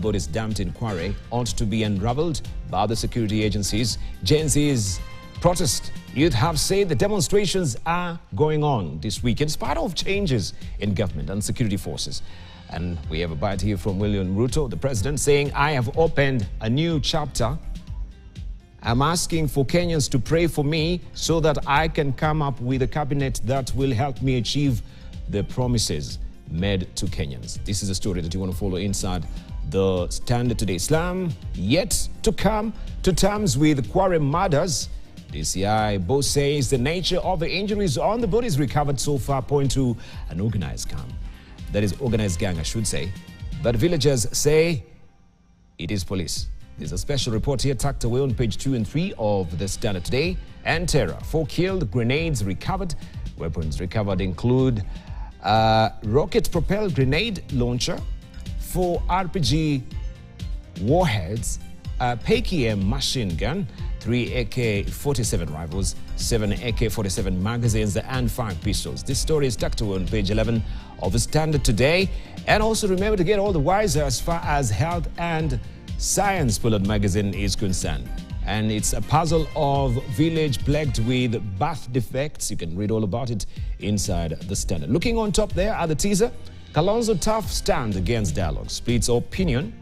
bodies dumped in Kware ought to be unraveled by the security agencies. Gen Z's protest youth have said the demonstrations are going on this week in spite of changes in government and security forces. And we have a bite here from William Ruto, the president, saying, I have opened a new chapter. I'm asking for Kenyans to pray for me so that I can come up with a cabinet that will help me achieve the promises made to Kenyans. This is a story that you want to follow inside the Standard today. Islam yet to come to terms with Kware murders. DCI both says the nature of the injuries on the bodies recovered so far point to an organized gang. That is organized gang, I should say. But villagers say it is police. There's a special report here tucked away on page 2 and 3 of the Standard today. And terror. 4 killed, grenades recovered. Weapons recovered include a rocket-propelled grenade launcher, 4 RPG warheads, a PKM machine gun, 3 AK-47 rifles, 7 AK-47 magazines, and 5 pistols. This story is tucked away on page 11 of the Standard today. And also remember to get all the wiser as far as health and science Pullard magazine is concerned. And it's a puzzle of village plagued with birth defects. You can read all about it inside the Standard. Looking on top there at the teaser, Kalonzo tough stand against dialogue, splits opinion,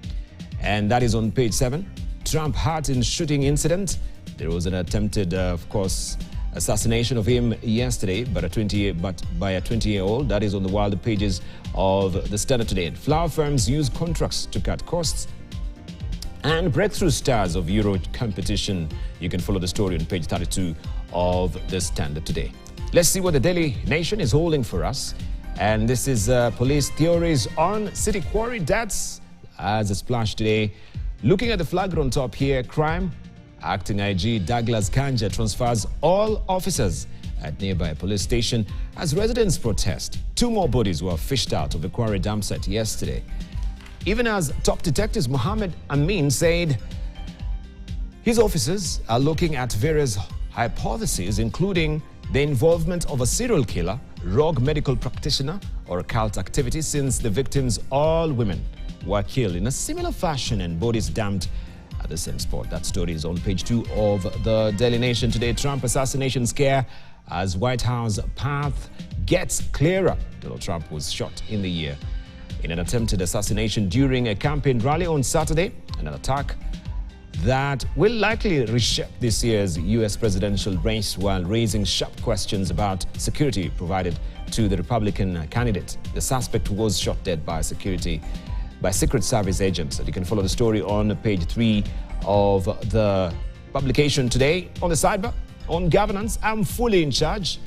and that is on page 7. Trump hurt in shooting incident. There was an attempted, of course, assassination of him yesterday by a 20-year-old. That is on the wild pages of the Standard today. Flower firms use contracts to cut costs. And breakthrough stars of Euro competition. You can follow the story on page 32 of the Standard today. Let's see what the Daily Nation is holding for us. And this is police theories on city quarry deaths as a splash today. Looking at the flag on top here, crime. Acting IG Douglas Kanja transfers all officers at nearby police station as residents protest. 2 more bodies were fished out of the quarry dump site yesterday. Even as top detectives Mohammed Amin said his officers are looking at various hypotheses, including the involvement of a serial killer, rogue medical practitioner, or occult activity, since the victims, all women, were killed in a similar fashion and bodies dumped at the same spot. That story is on page 2 of the Daily Nation today. Trump assassination scare as White House path gets clearer. Donald Trump was shot in the ear in an attempted assassination during a campaign rally on Saturday, an attack that will likely reshape this year's U.S. presidential race while raising sharp questions about security provided to the Republican candidate. The suspect was shot dead by Secret Service agents. And you can follow the story on page 3 of the publication today. On the sidebar, on governance, I'm fully in charge.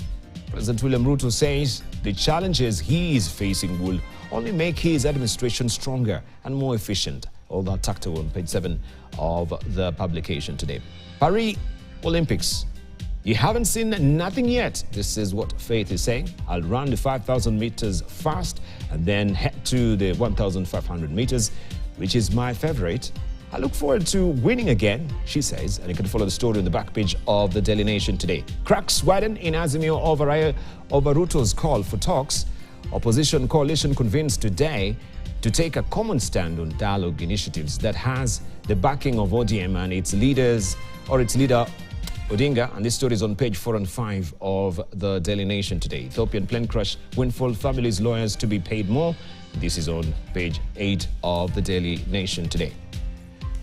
President William Ruto says the challenges he is facing will only make his administration stronger and more efficient. All that tucked away on page 7 of the publication today. Paris Olympics. You haven't seen nothing yet. This is what Faith is saying. I'll run the 5,000 meters fast and then head to the 1,500 meters, which is my favorite. I look forward to winning again, she says. And you can follow the story on the back page of the Daily Nation today. Cracks widen in Azimio over Ruto's call for talks. Opposition coalition convenes today to take a common stand on dialogue initiatives that has the backing of ODM and its leader Odinga. And this story is on page 4 and 5 of the Daily Nation today. Ethiopian plane crash, windfall families' lawyers to be paid more. This is on page 8 of the Daily Nation today.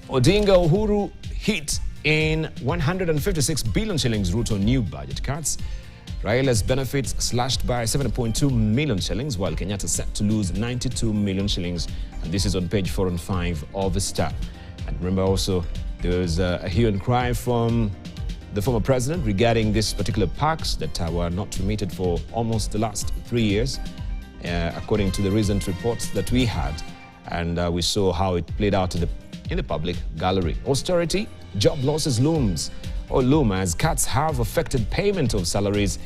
Odinga Uhuru hit in 156 billion shillings route on new budget cuts. Raila's benefits slashed by 7.2 million shillings, while Kenyatta set to lose 92 million shillings. And this is on page 4 and 5 of the Star. And remember also, there was a hue and cry from the former president regarding these particular parks that were not remitted for almost the last 3 years, according to the recent reports that we had. And we saw how it played out in the public gallery. Austerity, job losses loom as cuts have affected payment of salaries.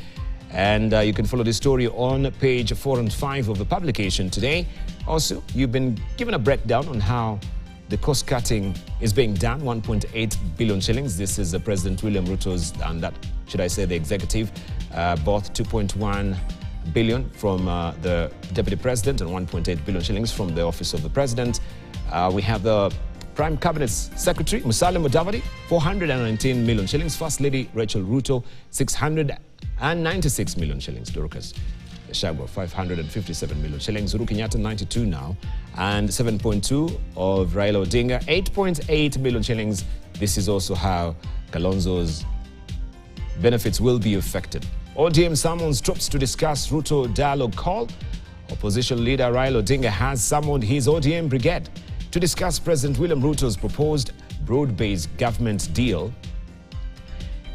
And you can follow this story on page 4 and 5 of the publication today. Also, you've been given a breakdown on how the cost cutting is being done, 1.8 billion shillings. This is President William Ruto's, and that, should I say, the executive, both 2.1 billion from the deputy president and 1.8 billion shillings from the office of the president. We have the Prime Cabinet Secretary, Musalia Mudavadi, 419 million shillings. First Lady Rachel Ruto, 696 million shillings. Dorcas Gachagua, 557 million shillings. Uhuru Kenyatta, 92 now. And 7.2 of Raila Odinga, 8.8 million shillings. This is also how Kalonzo's benefits will be affected. ODM summons troops to discuss Ruto dialogue call. Opposition leader Raila Odinga has summoned his ODM brigade to discuss President William Ruto's proposed broad-based government deal.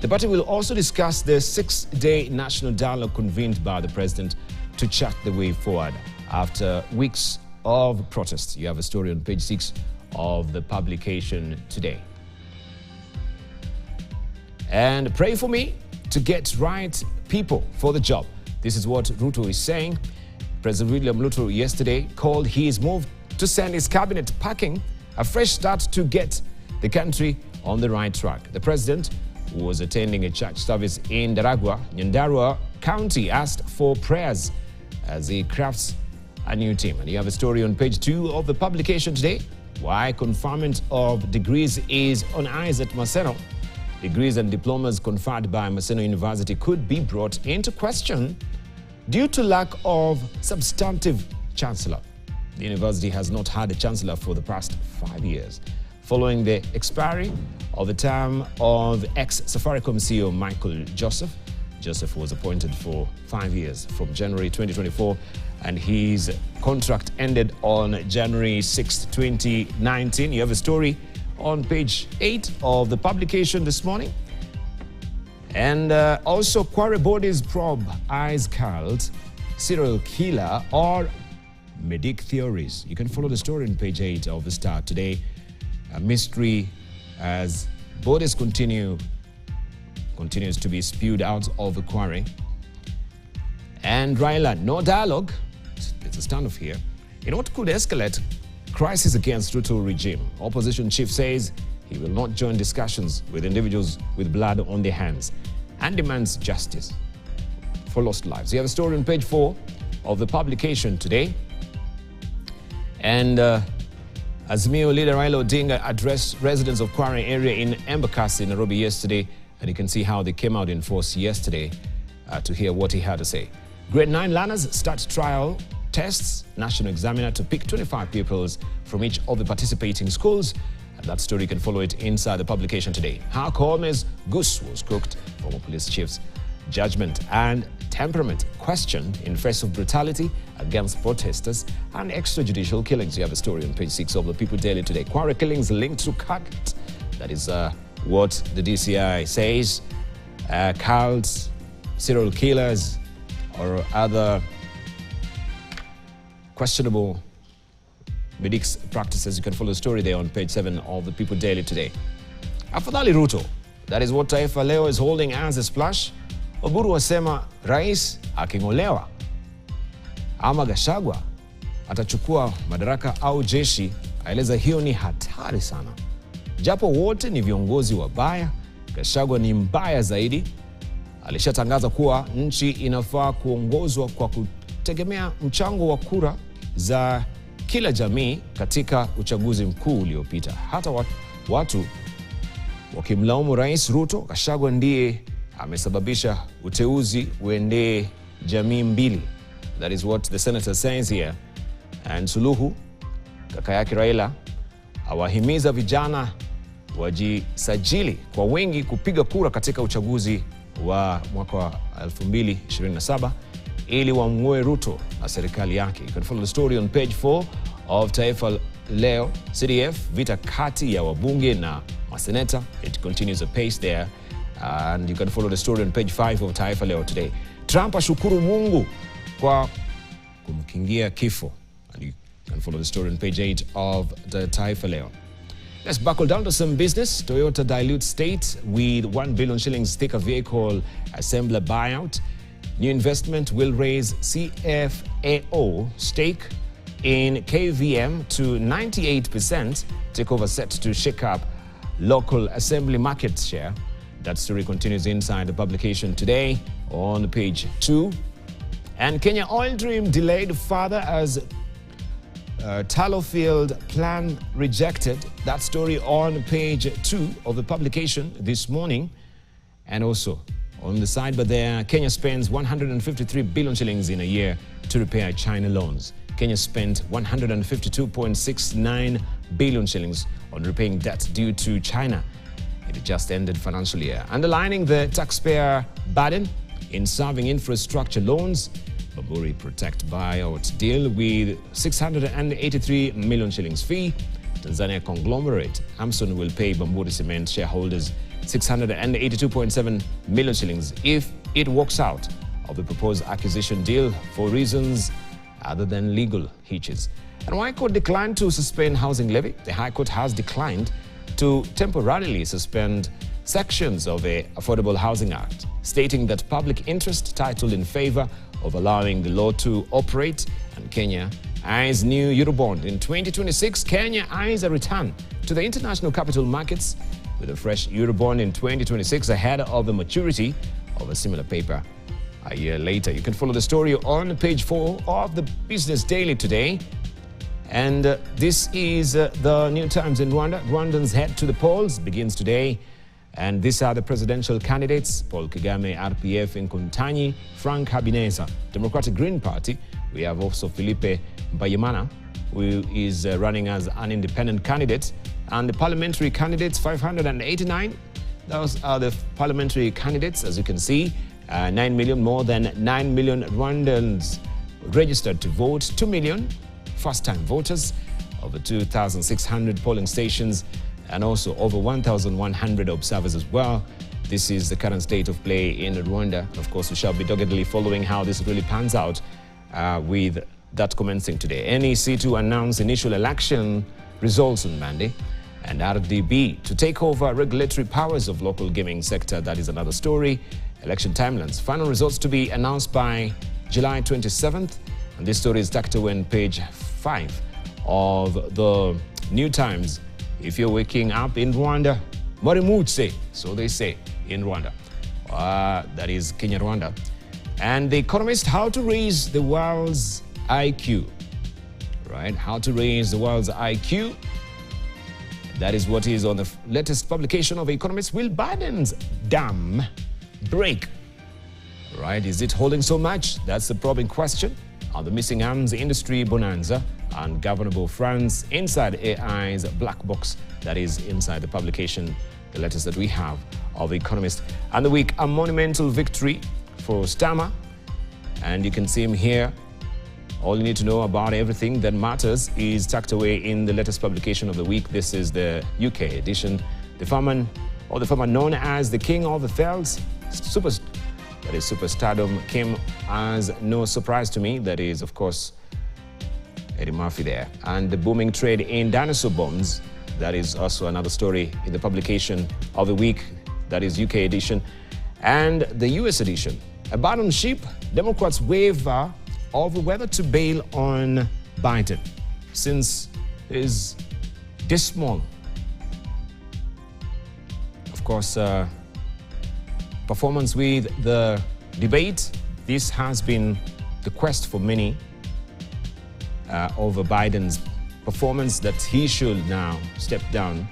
The party will also discuss the 6-day national dialogue convened by the president to chart the way forward after weeks of protests. You have a story on page 6 of the publication today. And pray for me to get right people for the job. This is what Ruto is saying. President William Ruto yesterday called his move to send his cabinet packing a fresh start to get the country on the right track. The president, who was attending a church service in Daragwa, Nyandarua County, asked for prayers as he crafts a new team. And you have a story on page 2 of the publication today. Why conferment of degrees is on ice at Maseno. Degrees and diplomas conferred by Maseno University could be brought into question due to lack of substantive chancellor. The university has not had a chancellor for the past 5 years. Following the expiry of the term of ex-Safaricom CEO Michael Joseph. Joseph was appointed for 5 years from January 2024, and his contract ended on January 6, 2019. You have a story on page 8 of the publication this morning. And also, Quarry bodies probe eyes cult, serial killer or medic theories. You can follow the story on page 8 of the Star today. A mystery as bodies continues to be spewed out of the quarry. And Raila, no dialogue. It's a standoff here. In what could escalate crisis against Ruto regime, opposition chief says he will not join discussions with individuals with blood on their hands and demands justice for lost lives. You have a story on page 4 of the publication today. And Azimio leader Raila Odinga addressed residents of Quarry area in Embakasi, Nairobi yesterday, and you can see how they came out in force yesterday to hear what he had to say. Grade 9 learners start trial tests, national examiner to pick 25 pupils from each of the participating schools. And that story, you can follow it inside the publication today. How Kome's goose was cooked, former police chief's judgment and temperament questioned in face of brutality against protesters and extrajudicial killings. You have a story on page 6 of the People Daily today. Quarry killings linked to cult. That is what the DCI says. Cults, serial killers, or other questionable medics practices. You can follow the story there on page 7 of the People Daily today. Afadhali Ruto. That is what Taifa Leo is holding as a splash. Oburu wasema rais aking'olewa ama Gachagua atachukua madaraka au jeshi, aeleza hiyo ni hatari sana. Japo wote ni viongozi wabaya, Gachagua ni mbaya zaidi. Alishatangaza kuwa nchi inafaa kuongozwa kwa kutegemea mchango wa kura za kila jamii katika uchaguzi mkuu uliopita. Hata watu wakimlaumu Rais Ruto, Gachagua ndiye amesababisha uteuzi uendee jamii mbili. That is what the senator says here. And Suluhu, kaka yake Raila, awahimiza vijana wajisajili kwa wengi kupiga kura katika uchaguzi wa mwaka wa 2027 ili wamng'oe Ruto na serikali yake. You can follow the story on page 4 of Taifa Leo. CDF, vita kati ya wabunge na maseneta. It continues apace there. And you can follow the story on page 5 of Taifa Leo today. Trump ashukuru Mungu kwa kumkingia kifo. And you can follow the story on page 8 of the Taifa Leo. Let's buckle down to some business. Toyota dilutes state with 1 billion shillings sticker vehicle assembler buyout. New investment will raise CFAO stake in KVM to 98%. Takeover set to shake up local assembly market share. That story continues inside the publication today on page 2. And Kenya Oil Dream delayed further as Tallow plan rejected. That story on page 2 of the publication this morning. And also on the sidebar there, Kenya spends 153 billion shillings in a year to repair China loans. Kenya spent 152.69 billion shillings on repaying debt due to China in the just ended financial year. Underlining the taxpayer burden in serving infrastructure loans, Bamburi Protect buyout deal with 683 million shillings fee. Tanzania conglomerate Amson will pay Bamburi Cement shareholders 682.7 million shillings if it walks out of the proposed acquisition deal for reasons other than legal hitches. And High Court declined to suspend housing levy. The High Court has declined to temporarily suspend sections of the Affordable Housing Act, stating that public interest titled in favor of allowing the law to operate, and Kenya eyes new Eurobond. In 2026, Kenya eyes a return to the international capital markets with a fresh Eurobond in 2026 ahead of the maturity of a similar paper a year later. You can follow the story on page 4 of the Business Daily today. And this is the New Times in Rwanda. Rwandans head to the polls, begins today. And these are the presidential candidates: Paul Kagame, RPF, Nkuntanyi, Frank Habineza, Democratic Green Party. We have also Philippe Bayimana, who is running as an independent candidate. And the parliamentary candidates, 589. Those are the parliamentary candidates, as you can see. 9 million, more than 9 million Rwandans registered to vote. 2 million first-time voters, over 2,600 polling stations, and also over 1,100 observers as well. This is the current state of play in Rwanda. Of course, we shall be doggedly following how this really pans out with that commencing today. NEC to announce initial election results on Monday, and RDB to take over regulatory powers of local gaming sector. That is another story. Election timelines. Final results to be announced by July 27th. And this story is tucked away on page 5 of the New Times. If you're waking up in Rwanda, Marimutse, so they say in Rwanda. That is Kenya, Rwanda. And The Economist, how to raise the world's IQ. Right? How to raise the world's IQ. That is what is on the latest publication of The Economist. Will Biden's dam break? Right? Is it holding so much? That's the probing question. On the missing arms industry bonanza, ungovernable France inside AI's black box. That is inside the publication, the letters that we have of The Economist. And the week, a monumental victory for Starmer. And you can see him here. All you need to know about everything that matters is tucked away in the latest publication of the week. This is the UK edition. The farmer known as the King of the Fells, superstardom, came as no surprise to me. That is, of course, Eddie Murphy there. And the booming trade in dinosaur bones. That is also another story in the publication of the week. That is UK edition. And the US edition. A ban on sheep. Democrats waiver of whether to bail on Biden, since his dismal, of course, performance with the debate. This has been the quest for many over Biden's performance, that he should now step down.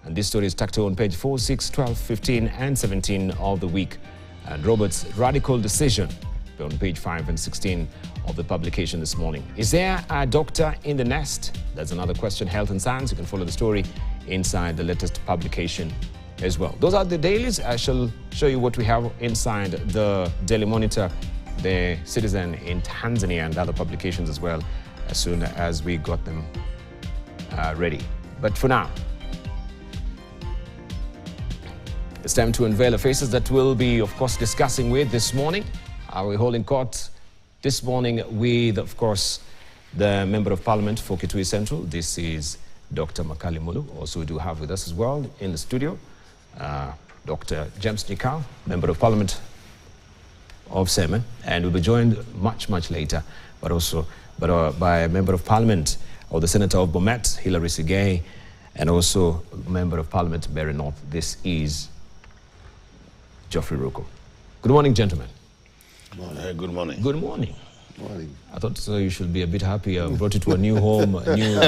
And this story is tucked on page 4, 6, 12, 15, and 17 of the week. And Robert's radical decision on page 5 and 16 of the publication this morning. Is there a doctor in the nest? That's another question. Health and Science. You can follow the story inside the latest publication as well. Those are the dailies. I shall show you what we have inside the Daily Monitor, the Citizen in Tanzania, and other publications as well, as soon as we got them ready. But for now, it's time to unveil the faces that we'll be, of course, discussing with this morning. We're holding court this morning with, of course, the Member of Parliament for Kitui Central. This is Dr. Makali Mulu. Also, we do have with us as well in the studio Dr. James Nyikal, Member of Parliament of Seme, and we'll be joined much later, but also by a Member of Parliament or the Senator of Bomet, Hilary Sigay, and also Member of Parliament, Berry North. This is Geoffrey Ruko. Good morning, gentlemen. Good morning. Good morning. Morning. I thought you should be a bit happy. I brought you to a new home, a new,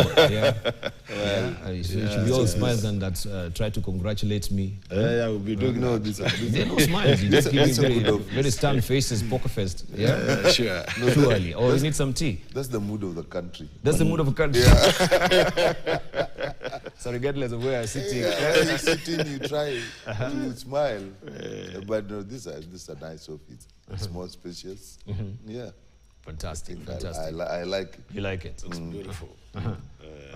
you should be all smiles and that try to congratulate me. Yeah, we'll be doing no this. There are no smiles. You just give me very stern faces, poker face. Yeah, sure. Too early. Or you need some tea. That's the mood of the country. That's the mood of the country. Yeah. So regardless of where I'm sitting, you're sitting, you try to smile. But no, this is a nice office. It's more spacious. Yeah. Fantastic. I like it. You like it? It's beautiful.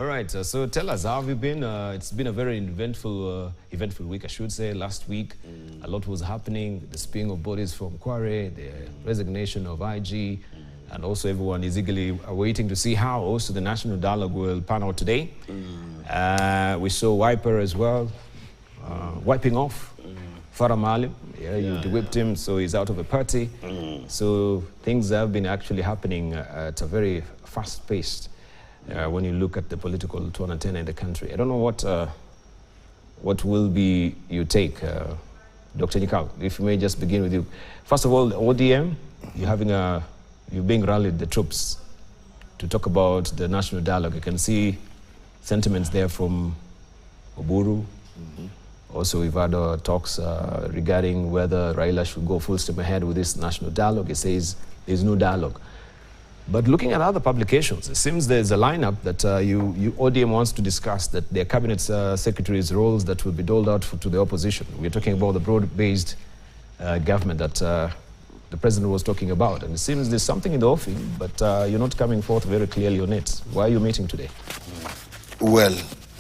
All right. So tell us, how have you been? It's been a very eventful week, I should say. Last week, a lot was happening. The spilling of bodies from Kware, the resignation of IG, and also everyone is eagerly waiting to see how also the national dialogue will pan out today. We saw Wiper as well, wiping off Farah Maalim. You whipped him, so he's out of the party. So things have been actually happening at a very fast pace when you look at the political turn and turn in the country. I don't know what will be your take, Dr. Nikau, if you may just begin with you. First of all, ODM, you're being rallied the troops to talk about the national dialogue. You can see sentiments there from Oburu. Also, we've had talks regarding whether Raila should go full steam ahead with this national dialogue. He says there's no dialogue. But looking at other publications, it seems there's a lineup that ODM wants to discuss, that their cabinet secretaries' roles that will be doled out to the opposition. We're talking about the broad-based government that the president was talking about. And it seems there's something in the offing, but you're not coming forth very clearly on it. Why are you meeting today? Well,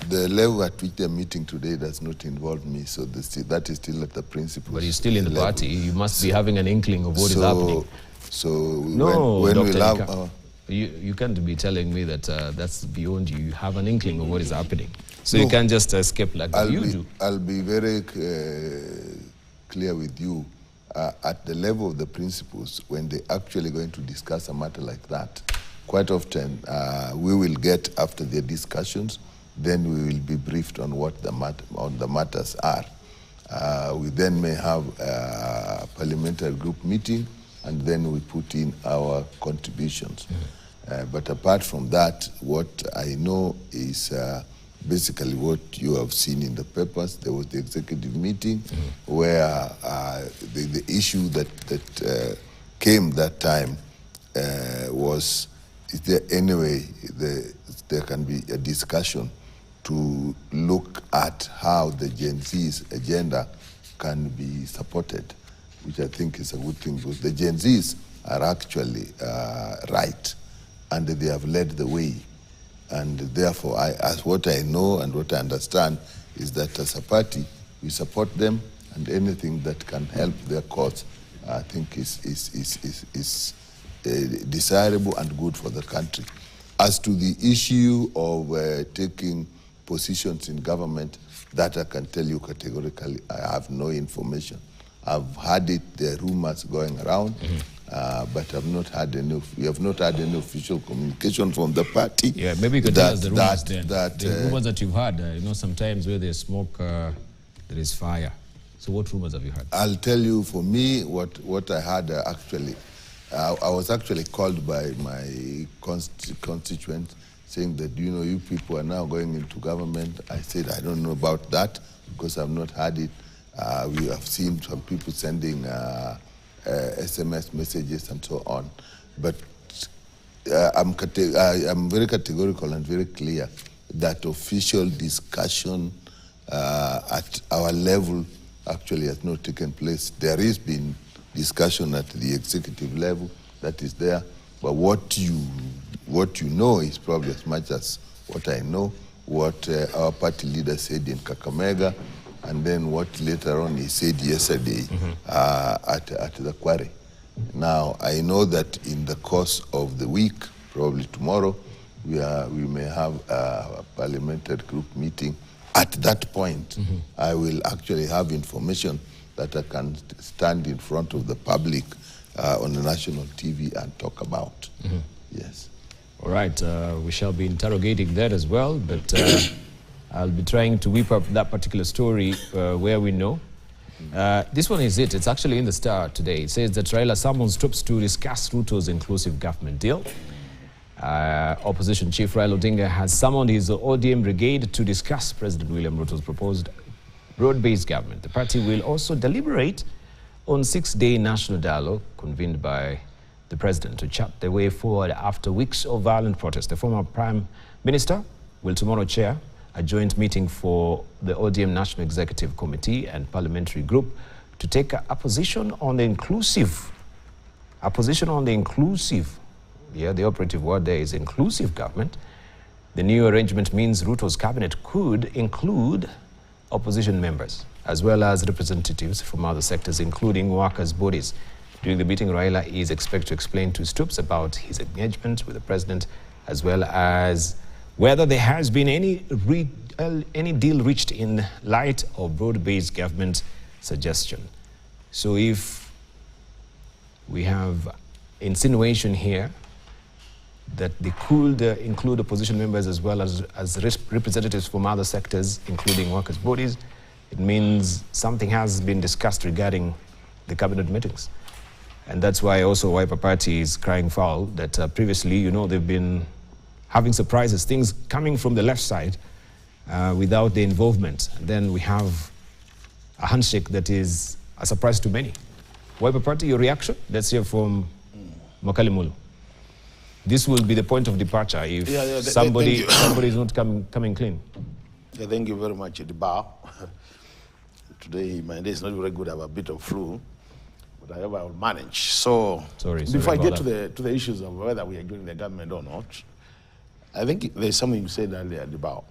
the level at which they're meeting today does not involve me, so that is still at the principal. But you're still in the party. You must be having an inkling of what is happening. So no, when Dr. we'll have... you can't be telling me that that's beyond you. You have an inkling of what is happening. So you can't just escape like you do. I'll be very clear with you. At the level of the principals, when they're actually going to discuss a matter like that, quite often we will get, after their discussions, then we will be briefed on what the matters are. We then may have a parliamentary group meeting, and then we put in our contributions. But apart from that, what I know is basically what you have seen in the papers. There was the executive meeting where the issue that came that time was, is there any way there can be a discussion to look at how the Gen Z's agenda can be supported, which I think is a good thing, because the Gen Z's are actually right, and they have led the way. And therefore, as what I know and what I understand is that as a party, we support them, and anything that can help their cause, I think is desirable and good for the country. As to the issue of taking positions in government, that I can tell you categorically, I have no information. I've heard it, there are rumors going around, but I've not had we have not had any official communication from the party. Yeah, maybe you could tell us the rumors then. The rumors that you've heard, you know, sometimes where there's smoke, there is fire. So what rumors have you heard? I'll tell you, for me, what I had actually, I was actually called by my constituents saying that, you know, you people are now going into government. I said, I don't know about that because I've not had it. We have seen some people sending SMS messages and so on. But I'm very categorical and very clear that official discussion at our level actually has not taken place. There has been discussion at the executive level that is there, but what you know is probably as much as what I know, what our party leader said in Kakamega, and then what later on he said yesterday at the Kware. Now, I know that in the course of the week, probably tomorrow, we may have a parliamentary group meeting. At that point, I will actually have information that I can stand in front of the public on the national TV and talk about. Yes. All right, we shall be interrogating that as well, but I'll be trying to whip up that particular story where we know. This one is it. It's actually in the Star today. It says that Raila summons troops to discuss Ruto's inclusive government deal. Opposition Chief Raila Odinga has summoned his ODM brigade to discuss President William Ruto's proposed broad-based government. The party will also deliberate on 6-day national dialogue convened by the president to chart the way forward after weeks of violent protest. The former Prime Minister will tomorrow chair a joint meeting for the ODM National Executive Committee and Parliamentary Group to take a position on the inclusive, yeah, the operative word there is inclusive government. The new arrangement means Ruto's cabinet could include opposition members as well as representatives from other sectors, including workers' bodies. During the meeting, Raila is expected to explain to his troops about his engagement with the president, as well as whether there has been any deal reached in light of broad-based government suggestion. So if we have insinuation here that they could include opposition members as well as representatives from other sectors, including workers' bodies, it means something has been discussed regarding the cabinet meetings. And that's why also Wiper Party is crying foul that previously, you know, they've been having surprises, things coming from the left side without the involvement. And then we have a handshake that is a surprise to many. Wiper Party, your reaction? Let's hear from Makali Mulu. This will be the point of departure if somebody is not coming clean. Yeah, thank you very much, Edibao. Today, my day is not very good. I have a bit of flu, but I will manage. So, before I get to the issues of whether we are joining the government or not, I think there's something you said earlier about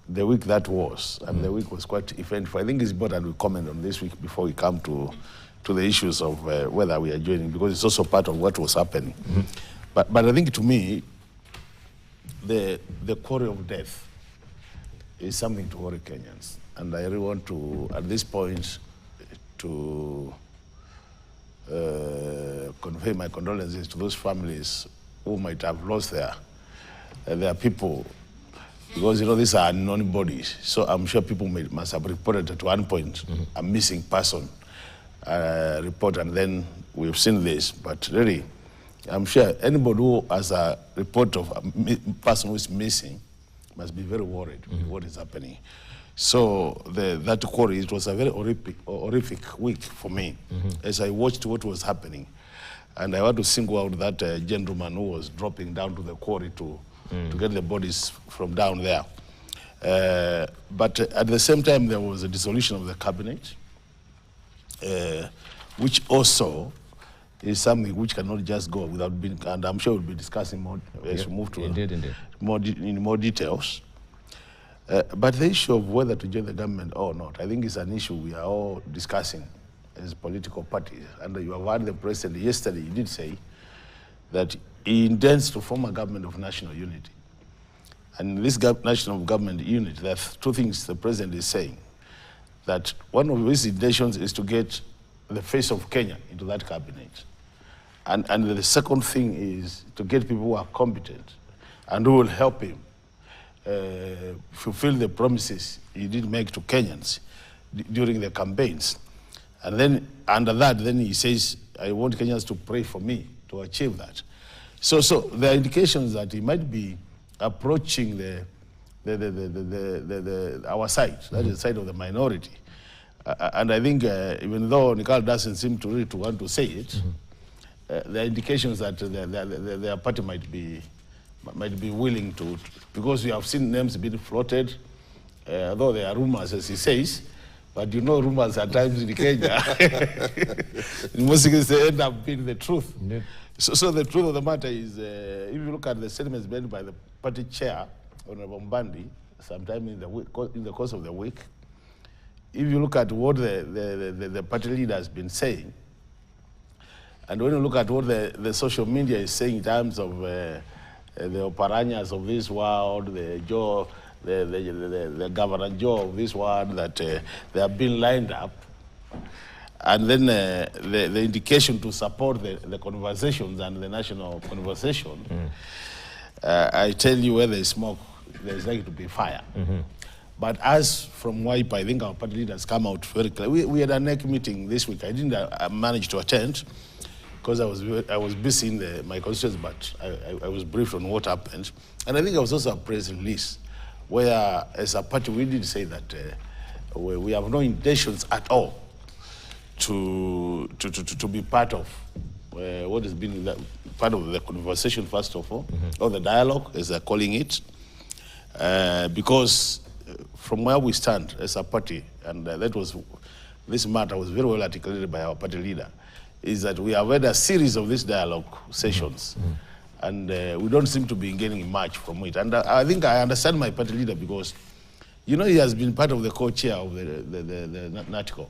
the week that was, and the week was quite eventful. I think it's important we comment on this week before we come to the issues of whether we are joining, because it's also part of what was happening. But I think to me, the quarry of death is something to worry Kenyans. And I really want to, at this point, to convey my condolences to those families who might have lost their people, because, you know, these are unknown bodies. So I'm sure people must have reported at one point a missing person report, and then we've seen this. But really, I'm sure anybody who has a report of a person who is missing must be very worried with what is happening. So that quarry, it was a very horrific week for me as I watched what was happening. And I want to single out that gentleman who was dropping down to the quarry to get the bodies from down there. But at the same time, there was a dissolution of the cabinet, which also is something which cannot just go without being, and I'm sure we'll be discussing more as we move to more details. But the issue of whether to join the government or not, I think is an issue we are all discussing as political parties. And you have heard the president yesterday, he did say that he intends to form a government of national unity. And this national government unity, there are two things the president is saying. That one of his intentions is to get the face of Kenya into that cabinet. And the second thing is to get people who are competent and who will help him fulfill the promises he did make to Kenyans during the campaigns. And then under that, then he says, I want Kenyans to pray for me to achieve that. So there are indications that he might be approaching our side, that is the side of the minority. And I think even though Nicole doesn't seem to really want to say it, there are indications that their party might be willing to, because we have seen names being floated, although there are rumors, as he says, but you know rumors at times in Kenya, in most cases they end up being the truth. Indeed. So the truth of the matter is, if you look at the statements made by the party chair, Honorable Mbandi, sometime in the course of the week, if you look at what the party leader has been saying, and when you look at what the social media is saying in terms of the Oparanyas of this world, the Governor Joe of this world, that they have been lined up, and then the indication to support the conversations and the national conversation, I tell you, where there is smoke, there is likely to be fire. But as from Wiper, I think our party leaders come out very clear. We had a NEC meeting this week. I didn't manage to attend because I was busy in my constituency, but I was briefed on what happened. And I think I was also a press release where, as a party, we did say that we have no intentions at all to be part of what has been part of the conversation, first of all, or the dialogue, as they're calling it, because from where we stand as a party, and this matter was very well articulated by our party leader, is that we have had a series of these dialogue sessions, and we don't seem to be gaining much from it. And I think I understand my party leader because, you know, he has been part of the co-chair of the NATCO.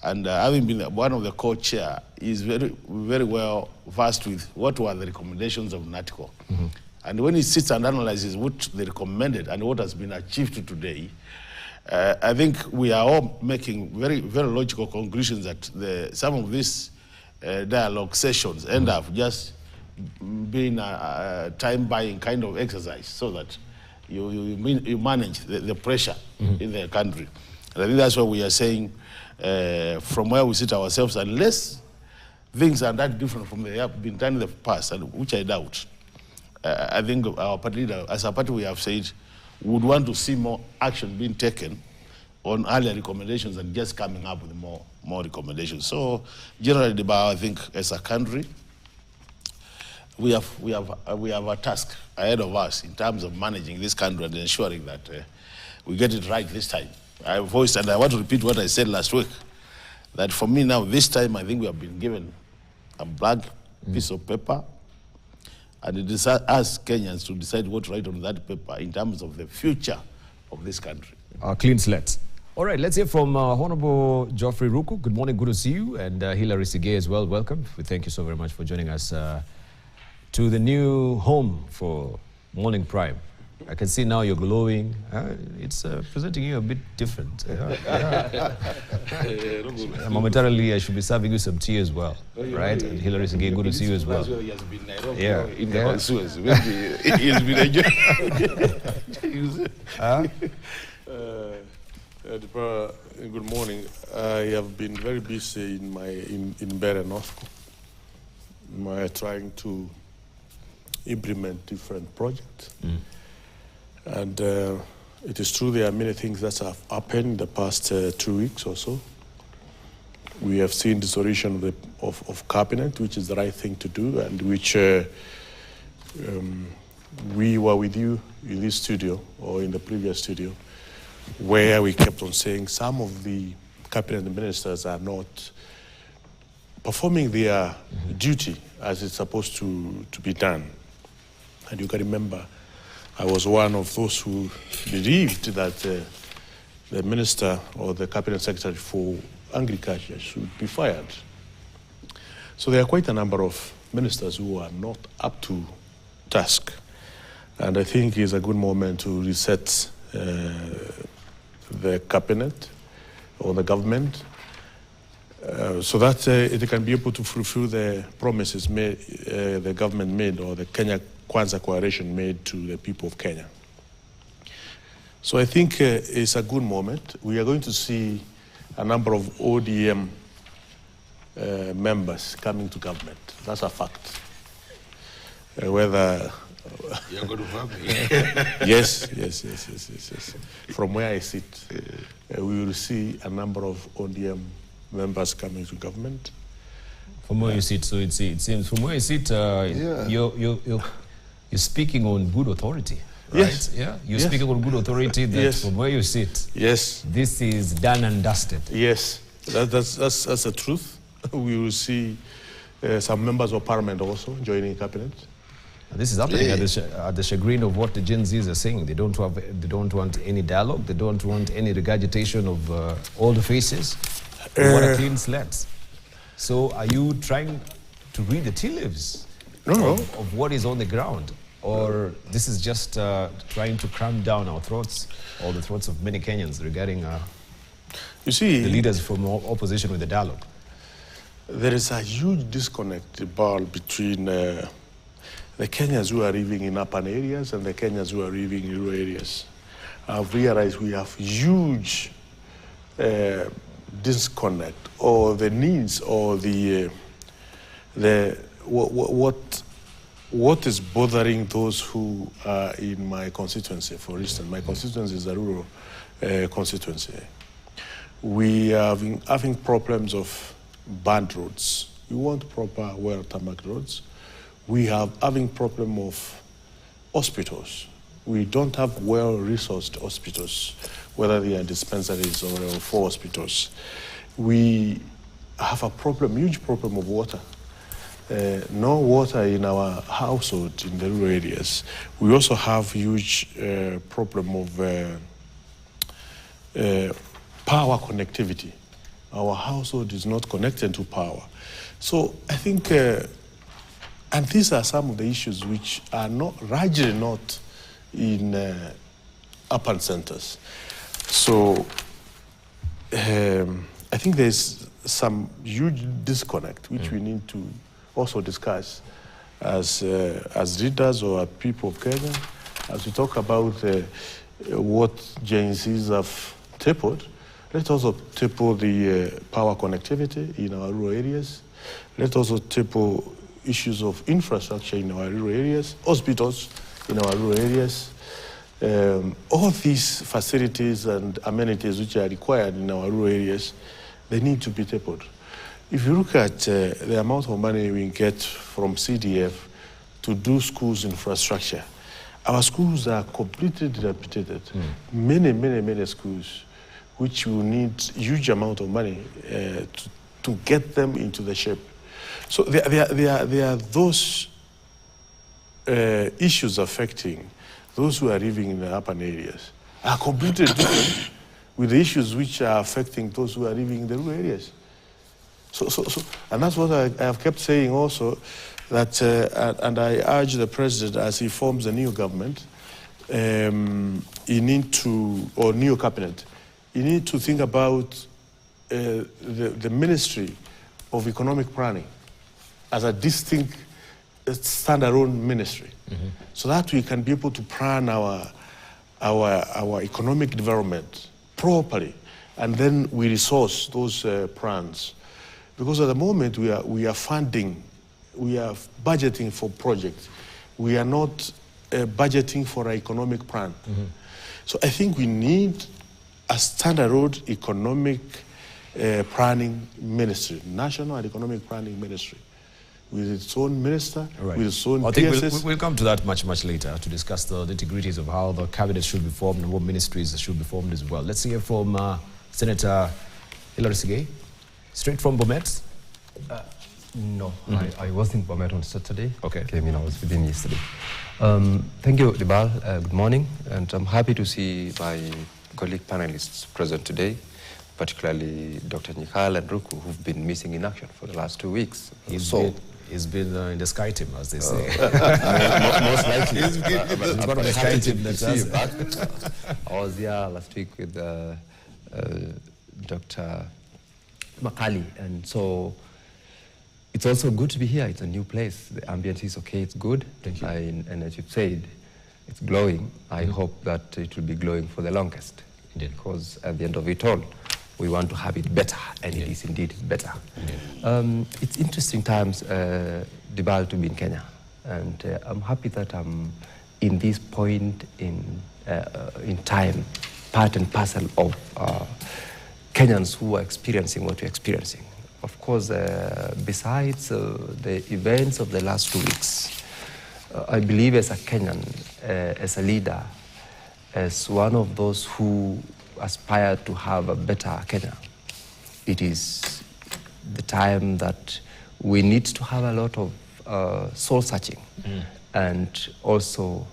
And having been one of the co-chair, he is very, very well versed with what were the recommendations of NATCO. And when he sits and analyzes what they recommended and what has been achieved today, I think we are all making very, very logical conclusions that some of these dialogue sessions end up just being a time-buying kind of exercise so that you manage the pressure in the country. And I think that's why we are saying, from where we sit ourselves, unless things are that different from they have been done in the past, and which I doubt, I think our party leader, as a party, we have said, would want to see more action being taken on earlier recommendations and just coming up with more recommendations. So generally, I think as a country, we have a task ahead of us in terms of managing this country and ensuring that we get it right this time. I voiced, and I want to repeat what I said last week, that for me now, this time, I think we have been given a blank piece of paper, and it is us Kenyans to decide what to write on that paper in terms of the future of this country. Clean slate. All right, let's hear from Honorable Geoffrey Ruku. Good morning, good to see you. And Hilary Sigay as well, welcome. We thank you so very much for joining us to the new home for Morning Prime. I can see now you're glowing. It's presenting you a bit different. Momentarily, I should be serving you some tea as well, right? And Hilary Sigay, good to see you as well. He has been Nairobi, yeah. In the constituency. He has been enjoying. Good morning. I have been very busy in Bere North, trying to implement different projects. And it is true there are many things that have happened in the past 2 weeks or so. We have seen dissolution of cabinet, which is the right thing to do, and which we were with you in this studio or in the previous studio, where we kept on saying some of the cabinet ministers are not performing their duty as it's supposed to be done. And you can remember, I was one of those who believed that the minister or the cabinet secretary for agriculture should be fired. So there are quite a number of ministers who are not up to task. And I think it's a good moment to reset the cabinet or the government so that it can be able to fulfill the promises made, the government made, or the Kenya Kwanza Coalition made to the people of Kenya. So I think it's a good moment. We are going to see a number of ODM members coming to government. That's a fact. Whether You're going to vote? yes. From where I sit, we will see a number of ODM members coming to government. From where you sit, so it seems from where you sit, you're speaking on good authority, right? Yes. Yeah, you're speaking on good authority that from where you sit, this is done and dusted. Yes, that's the truth. We will see some members of parliament also joining cabinet. And this is happening at the chagrin of what the Gen Zs are saying. They don't want any dialogue. They don't want any regurgitation of all the faces. They want a clean slate. So are you trying to read the tea leaves of what is on the ground? Or this is just trying to calm down our throats, or the throats of many Kenyans regarding you see, the leaders from opposition with the dialogue? There is a huge disconnect, Paul, between the Kenyans who are living in urban areas and the Kenyans who are living in rural areas. I've realized we have huge disconnect, or the needs, or what is bothering those who are in my constituency. For instance, my constituency is a rural constituency. We are having problems of bad roads. We want proper, well-tarmac roads. We have having problem of hospitals. We don't have well-resourced hospitals, whether they are dispensaries or for hospitals. We have a problem, huge problem of water. No water in our household in the rural areas. We also have huge problem of power connectivity. Our household is not connected to power. So I think, and these are some of the issues which are largely not in urban centers. So I think there's some huge disconnect which we need to also discuss as leaders or as people of Kenya, as we talk about what Gen Zs have tabled. Let's also table the power connectivity in our rural areas. Let's also table issues of infrastructure in our rural areas, hospitals in our rural areas. All these facilities and amenities which are required in our rural areas, they need to be tabled. If you look at the amount of money we get from CDF to do schools infrastructure, our schools are completely dilapidated. Many schools which will need huge amount of money to get them into the shape. So there are those issues affecting those who are living in the urban areas are completely different with the issues which are affecting those who are living in the rural areas. So and that's what I have kept saying also, that, and I urge the president as he forms a new government, or new cabinet, you need to think about the Ministry of Economic Planning as a distinct standalone ministry, so that we can be able to plan our economic development properly, and then we resource those plans. Because at the moment we are funding, we are budgeting for projects. We are not budgeting for an economic plan. So I think we need a standalone economic planning ministry, National Economic Planning Ministry, with its own minister, with its own I think PSS. we'll come to that much later to discuss the nitty-gritties of how the cabinet should be formed and what ministries should be formed as well. Let's hear from Senator Hilary Sigei, straight from Bomet. No, I was in Bomet on Saturday. Okay. Came in, I was within yesterday. Thank you, Dibal. Good morning, and I'm happy to see my colleague panelists present today, particularly Dr. Nikal and Ruku, who've been missing in action for the last 2 weeks. He's been in the sky team, as they say. Most likely. He's one of the sky team that does it. I was here last week with Dr. Makali, and so it's also good to be here. It's a new place. The ambience is okay. It's good. Thank you. And as you've said, it's glowing. I hope that it will be glowing for the longest. Indeed. Because at the end of it all, we want to have it better, and it is indeed better. It's interesting times, Dibal, to be in Kenya, and I'm happy that I'm in this point in time, part and parcel of Kenyans who are experiencing what we're experiencing. Of course, besides the events of the last 2 weeks, I believe as a Kenyan, as a leader, as one of those who aspire to have a better Kenya, it is the time that we need to have a lot of soul-searching and also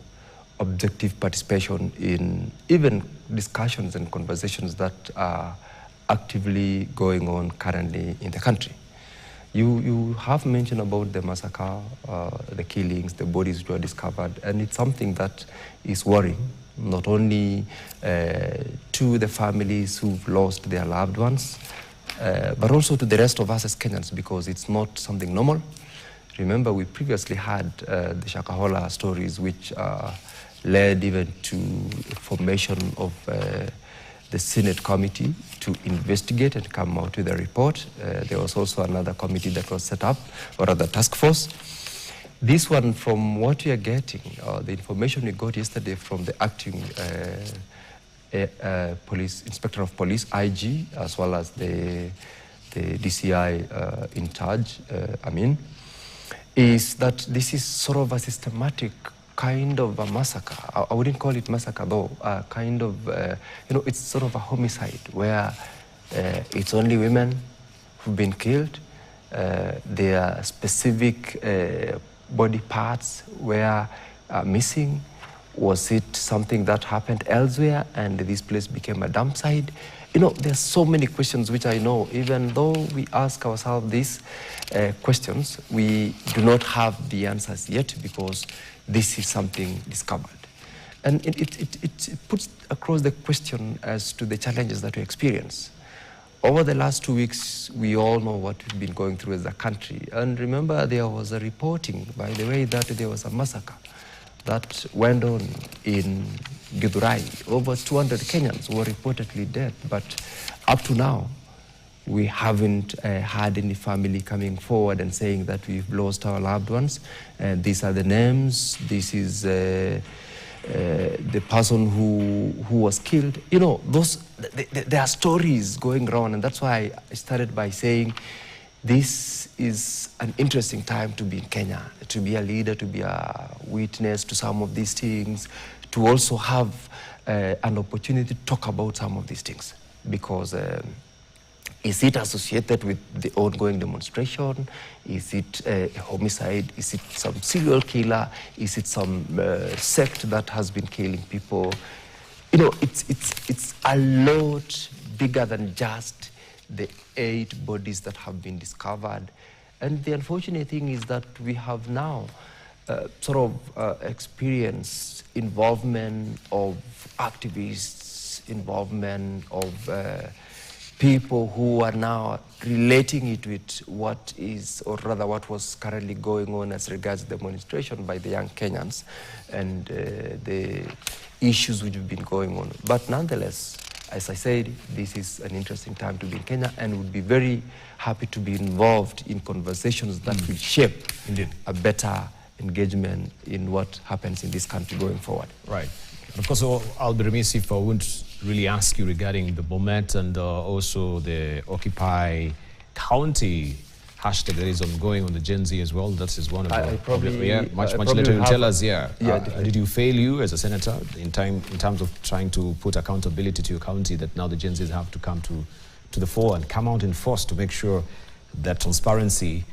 objective participation in even discussions and conversations that are actively going on currently in the country. You have mentioned about the massacre, the killings, the bodies which were discovered, and it's something that is worrying, not only to the families who've lost their loved ones, but also to the rest of us as Kenyans, because it's not something normal. Remember, we previously had the Shakahola stories, which led even to formation of the Senate committee to investigate and come out with a report. There was also another committee that was set up, or rather task force. This one, from what we are getting, the information we got yesterday from the acting police inspector of police, IG, as well as the DCI in charge, is that this is sort of a systematic kind of a massacre. I wouldn't call it massacre though, kind of, it's sort of a homicide where it's only women who've been killed. There are specific body parts were missing. Was it something that happened elsewhere and this place became a dump site? There's so many questions which I know, even though we ask ourselves these questions, we do not have the answers yet because this is something discovered. And it puts across the question as to the challenges that we experience. Over the last 2 weeks, we all know what we've been going through as a country. And remember, there was a reporting, by the way, that there was a massacre that went on in Githurai. Over 200 Kenyans were reportedly dead, but up to now, we haven't had any family coming forward and saying that we've lost our loved ones. And these are the names. This is the person who was killed. There are stories going around, and that's why I started by saying this is an interesting time to be in Kenya, to be a leader, to be a witness to some of these things, to also have an opportunity to talk about some of these things. Because is it associated with the ongoing demonstration? Is it a homicide? Is it some serial killer? Is it some sect that has been killing people? It's a lot bigger than just the 8 bodies that have been discovered. And the unfortunate thing is that we have now experienced involvement of activists, involvement of people who are now relating it with what is, or rather what was currently going on as regards the demonstration by the young Kenyans and the issues which have been going on. But nonetheless, as I said, this is an interesting time to be in Kenya, and would be very happy to be involved in conversations that will shape a better engagement in what happens in this country going forward. Right. And of course, I'll be remiss if I wouldn't really ask you regarding the Bomet and also the Occupy County hashtag that is ongoing on the Gen Z as well. That is one of the much later you'll tell us. Did you fail you as a senator in terms of trying to put accountability to your county, that now the Gen Zs have to come to the fore and come out in force to make sure that transparency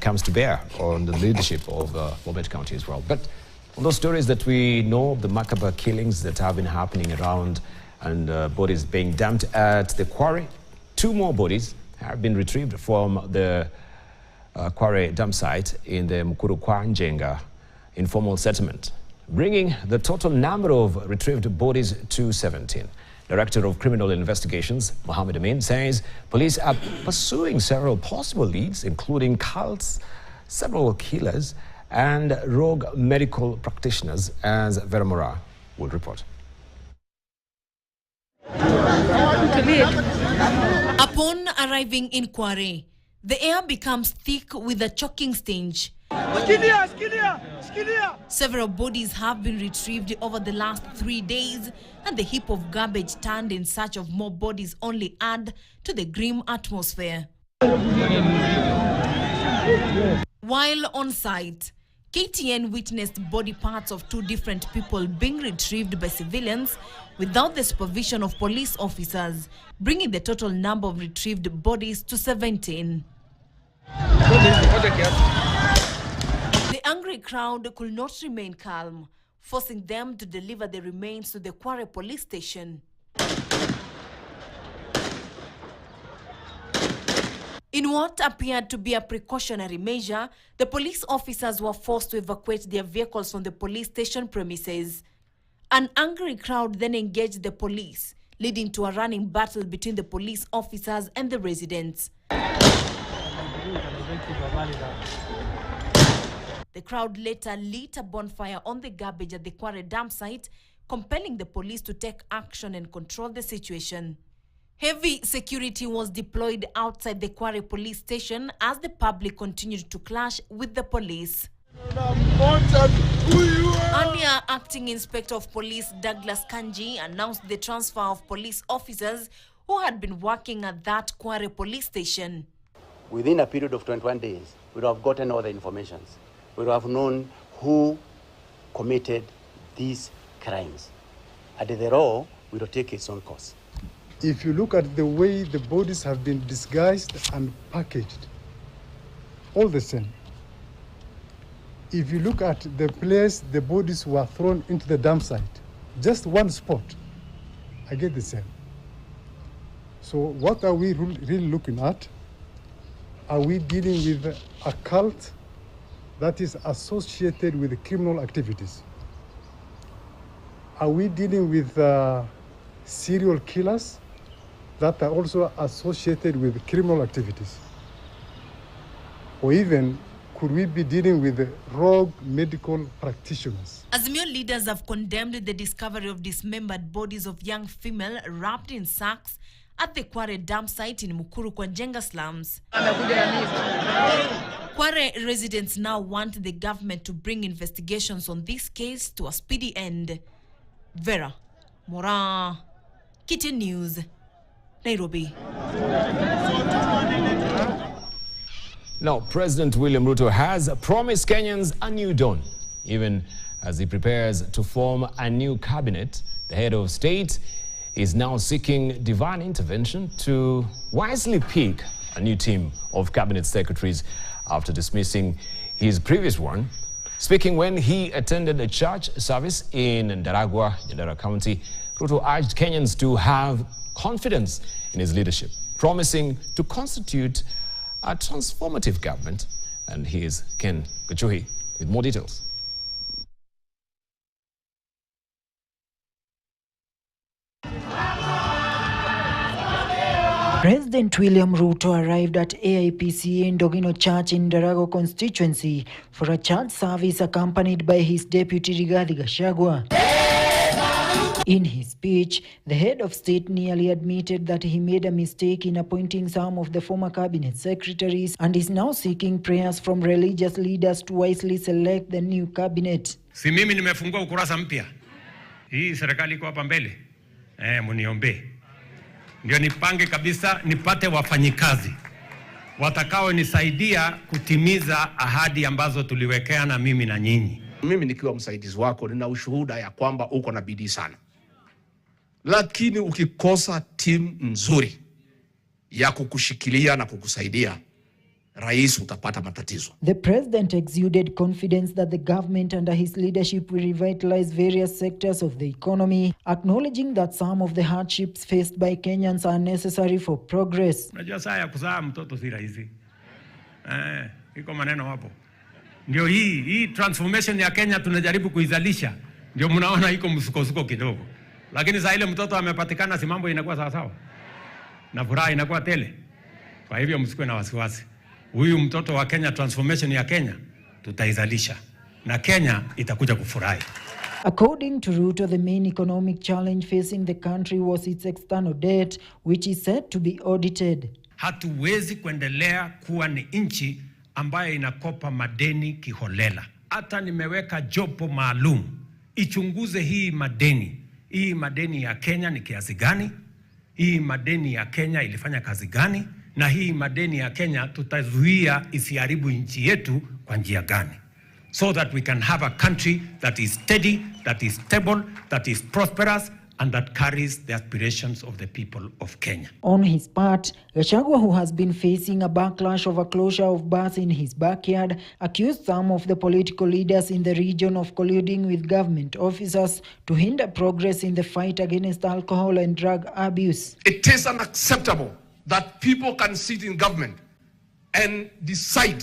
comes to bear on the leadership of Bomet County as well? But on those stories that we know, the macabre killings that have been happening around and bodies being dumped at the quarry, 2 more bodies have been retrieved from the quarry dump site in the Mukuru-Kwa Njenga informal settlement, bringing the total number of retrieved bodies to 17. Director of Criminal Investigations, Mohammed Amin, says police are pursuing several possible leads, including cults, several killers, and rogue medical practitioners, as Vera Mora will report. Upon arriving in Kware, the air becomes thick with a choking stench. Several bodies have been retrieved over the last 3 days, and the heap of garbage turned in search of more bodies only add to the grim atmosphere. While on site, KTN witnessed body parts of 2 different people being retrieved by civilians without the supervision of police officers, bringing the total number of retrieved bodies to 17. The angry crowd could not remain calm, forcing them to deliver the remains to the Kware police station. In what appeared to be a precautionary measure, the police officers were forced to evacuate their vehicles from the police station premises. An angry crowd then engaged the police, leading to a running battle between the police officers and the residents. The crowd later lit a bonfire on the garbage at the Kware dam site, compelling the police to take action and control the situation. Heavy security was deployed outside the Kware police station as the public continued to clash with the police. Earlier, Acting Inspector of Police Douglas Kanji announced the transfer of police officers who had been working at that Kware police station. Within a period of 21 days, we would have gotten all the information. We would have known who committed these crimes. And the law will take its own course. If you look at the way the bodies have been disguised and packaged, all the same. If you look at the place the bodies were thrown into the dump site, just one spot, I get the same. So what are we really looking at? Are we dealing with a cult that is associated with criminal activities? Are we dealing with serial killers that are also associated with criminal activities? Or even, could we be dealing with rogue medical practitioners? Azimio leaders have condemned the discovery of dismembered bodies of young female wrapped in sacks at the Kware dam site in Mukuru Kwanjenga slums. Kware residents now want the government to bring investigations on this case to a speedy end. Vera Mora, Kitten News, Nairobi. Now, President William Ruto has promised Kenyans a new dawn. Even as he prepares to form a new cabinet, the head of state is now seeking divine intervention to wisely pick a new team of cabinet secretaries after dismissing his previous one. Speaking when he attended a church service in Ndaragwa, Nyandera County, Ruto urged Kenyans to have confidence in his leadership, promising to constitute a transformative government. And here's Ken Gachuhi with more details. President William Ruto arrived at AIPCA Ndogino Church in Ndarago constituency for a church service accompanied by his deputy Rigathi Gachagua. In his speech, the head of state nearly admitted that he made a mistake in appointing some of the former cabinet secretaries and is now seeking prayers from religious leaders to wisely select the new cabinet. Si mimi nimefungua ukurasa mpya. Hii serikali iko hapa mbele. Muniombe. Ndio nipange kabisa nipate wafanyikazi watakao nisaidia kutimiza ahadi ambazo tuliwekeana mimi na nyinyi. Mimi nikiwa msaidizi wako nina ushuhuda ya kwamba uko na bidii sana. Lakini ukikosa timu nzuri ya kukushikilia na kukusaidia, rais utapata matatizo. The president exuded confidence that the government under his leadership will revitalize various sectors of the economy, acknowledging that some of the hardships faced by Kenyans are necessary for progress. Unajua saa ya kuzaa mtoto si rahisi. Iko maneno hapo. Ndio hii transformation ya Kenya tunajaribu kuizalisha. Ndio mnaona iko msukosuko kidogo. Lakini saa ile mtoto amepatikana si mambo inakuwa sawa sawa. Na furaha inakuwa tele. Kwa hivyo msikuwe na wasiwasi. Huyu mtoto wa Kenya, transformation ya Kenya tutaizalisha na Kenya itakuja kufurahi. According to Ruto, the main economic challenge facing the country was its external debt, which is said to be audited. Hatuwezi kuendelea kuwa ni nchi ambayo inakopa madeni kiholela. Hata nimeweka jopo maalum ichunguze hii madeni. Hii madeni ya Kenya ni kiasi gani? Hii madeni ya Kenya ilifanya kazi gani? Na hii madeni ya Kenya tutazuia isiharibu nchi yetu kwa njia gani? So that we can have a country that is steady, that is stable, that is prosperous, and that carries the aspirations of the people of Kenya. On his part, Gachagua, who has been facing a backlash over closure of bars in his backyard, accused some of the political leaders in the region of colluding with government officers to hinder progress in the fight against alcohol and drug abuse. It is unacceptable that people can sit in government and decide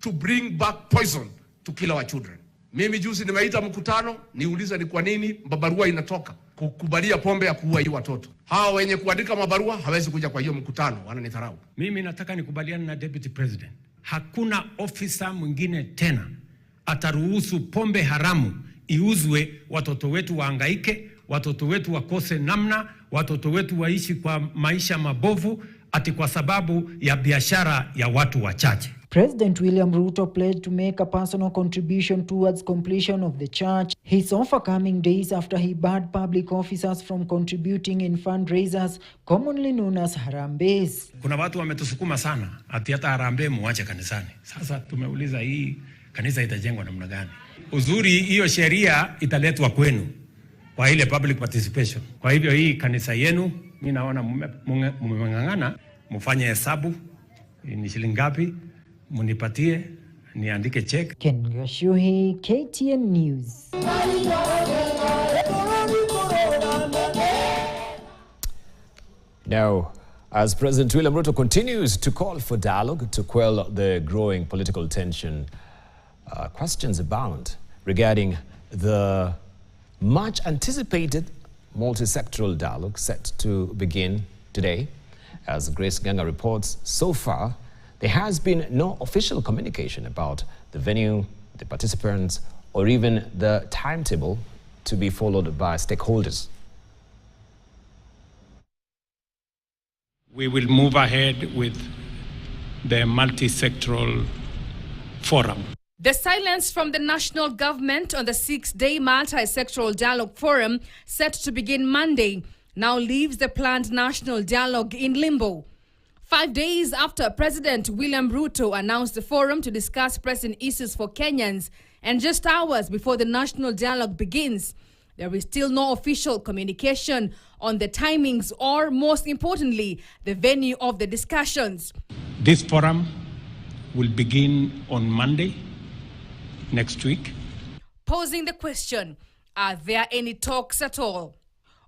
to bring back poison to kill our children. Mimi juzi nimeita mkutano, niuliza ni kwa nini mabarua inatoka kukubalia pombe ya kuua hii watoto. Hawa wenye kuandika mabarua hawezi kuja kwa hiyo mkutano, wananidharau. Mimi nataka nikubaliane na Deputy President. Hakuna officer mwingine tena ataruhusu pombe haramu iuzwe, watoto wetu waangaike, watoto wetu wakose namna, watoto wetu waishi kwa maisha mabovu ati kwa sababu ya biashara ya watu wachache. President William Ruto pledged to make a personal contribution towards completion of the church. His offer coming days after he barred public officers from contributing in fundraisers commonly known as harambees. Kuna watu wametusukuma sana ati hata harambee muache kanisani. Sasa tumeuliza hii kanisa itajengwa namna gani? Uzuri hiyo sheria italetwa kwenu kwa ile public participation. Kwa hivyo hii kanisa yenu mimi naona mmeng'ang'ana, mfanye hesabu ni shilingi ngapi, munipatie niandike check. Ken Gashuhi, KTN News. Now, as President William Ruto continues to call for dialogue to quell the growing political tension, questions abound regarding the much anticipated multi-sectoral dialogue set to begin today. As Grace Ganga reports, so far there has been no official communication about the venue, the participants, or even the timetable to be followed by stakeholders. We will move ahead with the multi-sectoral forum. The silence from the national government on the 6-day multi-sectoral dialogue forum set to begin Monday now leaves the planned national dialogue in limbo. 5 days after President William Ruto announced the forum to discuss pressing issues for Kenyans, and just hours before the national dialogue begins, there is still no official communication on the timings or, most importantly, the venue of the discussions. This forum will begin on Monday next week. Posing the question, are there any talks at all?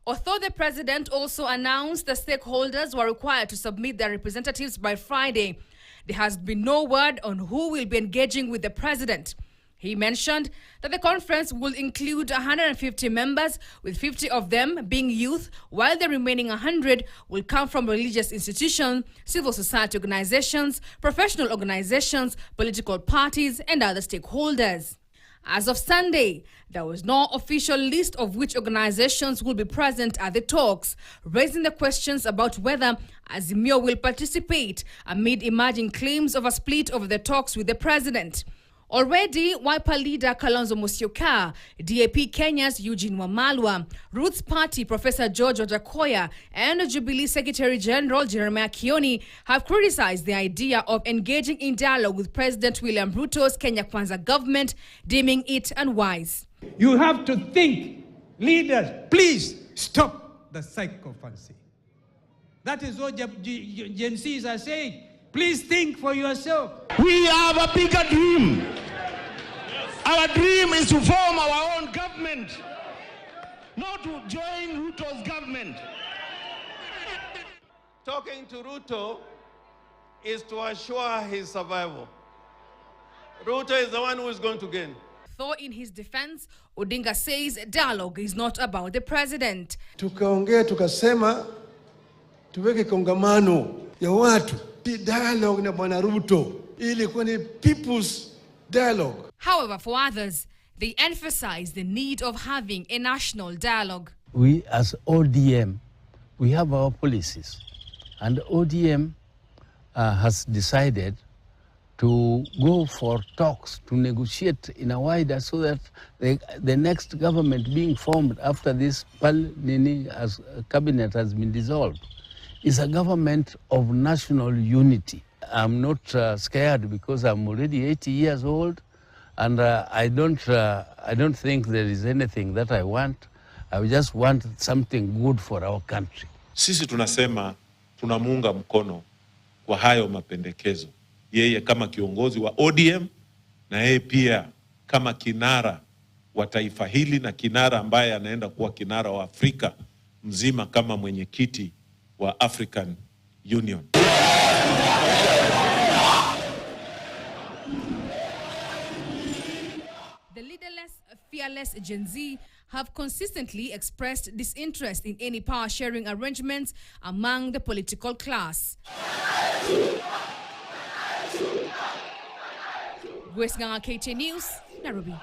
Although the president also announced the stakeholders were required to submit their representatives by Friday, there has been no word on who will be engaging with the president. He mentioned that the conference will include 150 members, with 50 of them being youth, while the remaining 100 will come from religious institutions, civil society organizations, professional organizations, political parties, and other stakeholders. As of Sunday, there was no official list of which organizations will be present at the talks, raising the questions about whether Azimio will participate amid emerging claims of a split over the talks with the president. Already, Wiper leader Kalonzo Musyoka, DAP Kenya's Eugene Wamalwa, Roots Party Professor George Ojakoya, and Jubilee Secretary General Jeremiah Kioni have criticized the idea of engaging in dialogue with President William Ruto's Kenya Kwanza government, deeming it unwise. You have to think, leaders, please stop the psychophancy. That is what Gen Zs are saying. Please think for yourself. We have a bigger dream. Our dream is to form our own government, not to join Ruto's government. Talking to Ruto is to assure his survival. Ruto is the one who is going to gain. Though in his defense, Odinga says dialogue is not about the president. Tukaongea tukasema tuweke kongamano ya watu. Dialogue na Bwana Ruto ilikuwa ni people's dialogue. However, for others, they emphasize the need of having a national dialogue. We as ODM, we have our policies, and ODM has decided to go for talks to negotiate in a wider, so that the next government being formed after this cabinet has been dissolved is a government of national unity. I'm not scared because I'm already 80 years old, and I don't think there is anything that I want. I just want something good for our country. Sisi tunasema tunamuunga mkono kwa hayo mapendekezo. Yeye kama kiongozi wa ODM na yeye pia kama kinara wa taifa hili na kinara ambaye anaenda kuwa kinara wa Afrika mzima kama mwenyekiti wa African Union. The leaderless, fearless Gen Z have consistently expressed disinterest in any power-sharing arrangements among the political class. Grace Ganga, KTN News. Nairobi.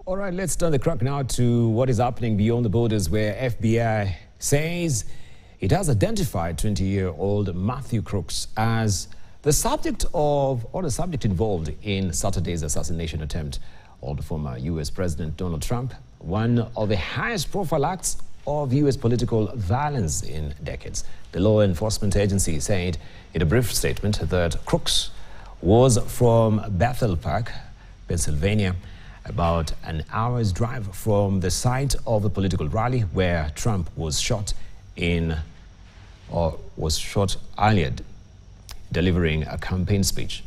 All right, let's turn the clock now to what is happening beyond the borders, where FBI says it has identified 20-year-old Matthew Crooks as the subject involved in Saturday's assassination attempt of the former U.S. President Donald Trump, one of the highest profile acts of U.S. political violence in decades. The law enforcement agency said in a brief statement that Crooks was from Bethel Park, Pennsylvania, about an hour's drive from the site of the political rally where Trump was shot earlier, delivering a campaign speech.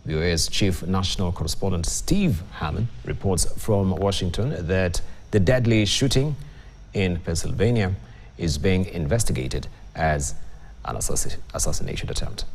The U.S. Chief National Correspondent Steve Harmon reports from Washington that the deadly shooting in Pennsylvania is being investigated as an assassination attempt.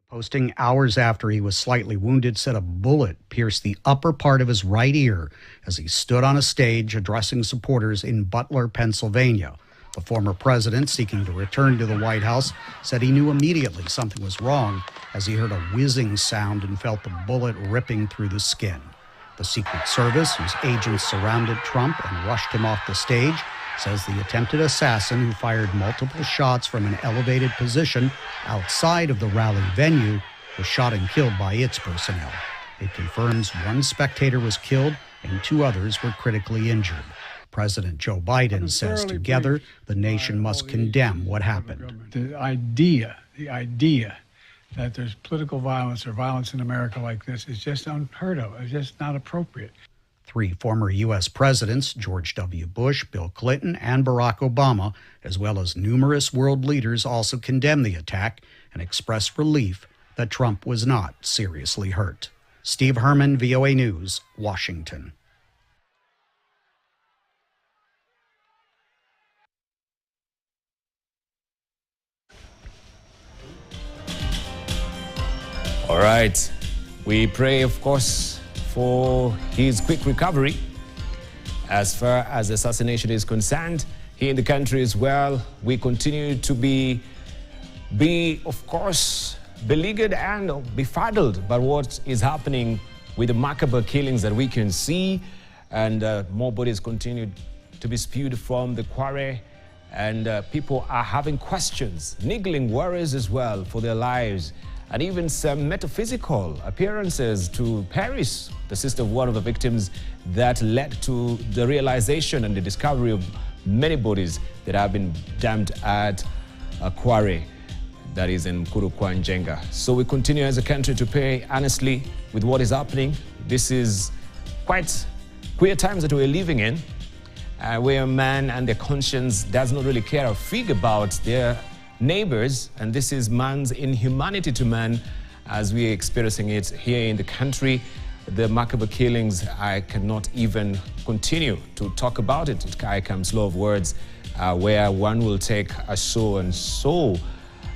Posting hours after he was slightly wounded, said a bullet pierced the upper part of his right ear as he stood on a stage addressing supporters in Butler, Pennsylvania. The former president, seeking to return to the White House, said he knew immediately something was wrong as he heard a whizzing sound and felt the bullet ripping through the skin. The Secret Service, whose agents surrounded Trump and rushed him off the stage, says the attempted assassin, who fired multiple shots from an elevated position outside of the rally venue, was shot and killed by its personnel. It confirms one spectator was killed and 2 others were critically injured. President Joe Biden says together the nation must condemn what happened. The idea that there's political violence or violence in America like this is just unheard of. It's just not appropriate. 3 former U.S. presidents, George W. Bush, Bill Clinton, and Barack Obama, as well as numerous world leaders, also condemned the attack and expressed relief that Trump was not seriously hurt. Steve Herman, VOA News, Washington. All right. We pray, of course, for his quick recovery. As far as assassination is concerned, here in the country as well, we continue to be of course, beleaguered and befuddled by what is happening with the macabre killings that we can see, and more bodies continue to be spewed from the quarry, and people are having questions, niggling worries as well for their lives, and even some metaphysical appearances to Paris, the sister of one of the victims, that led to the realization and the discovery of many bodies that have been dumped at a quarry that is in Kurukwa and Jenga. So we continue as a country to pray honestly with what is happening. This is quite queer times that we're living in, where man and their conscience does not really care a fig about their neighbors, and this is man's inhumanity to man as we're experiencing it here in the country. The macabre killings, I cannot even continue to talk about it. I come slow of words, where one will take a so-and-so,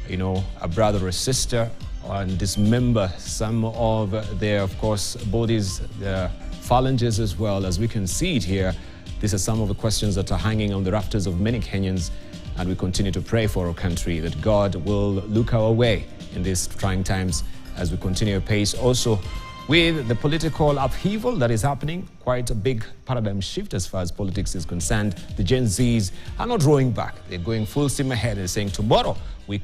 a brother or sister, and dismember some of their, of course, bodies, their phalanges as well. As we can see it here, these are some of the questions that are hanging on the rafters of many Kenyans. And we continue to pray for our country that God will look our way in these trying times as we continue pace. Also, with the political upheaval that is happening, quite a big paradigm shift as far as politics is concerned. The Gen Zs are not drawing back. They're going full steam ahead and saying tomorrow we come.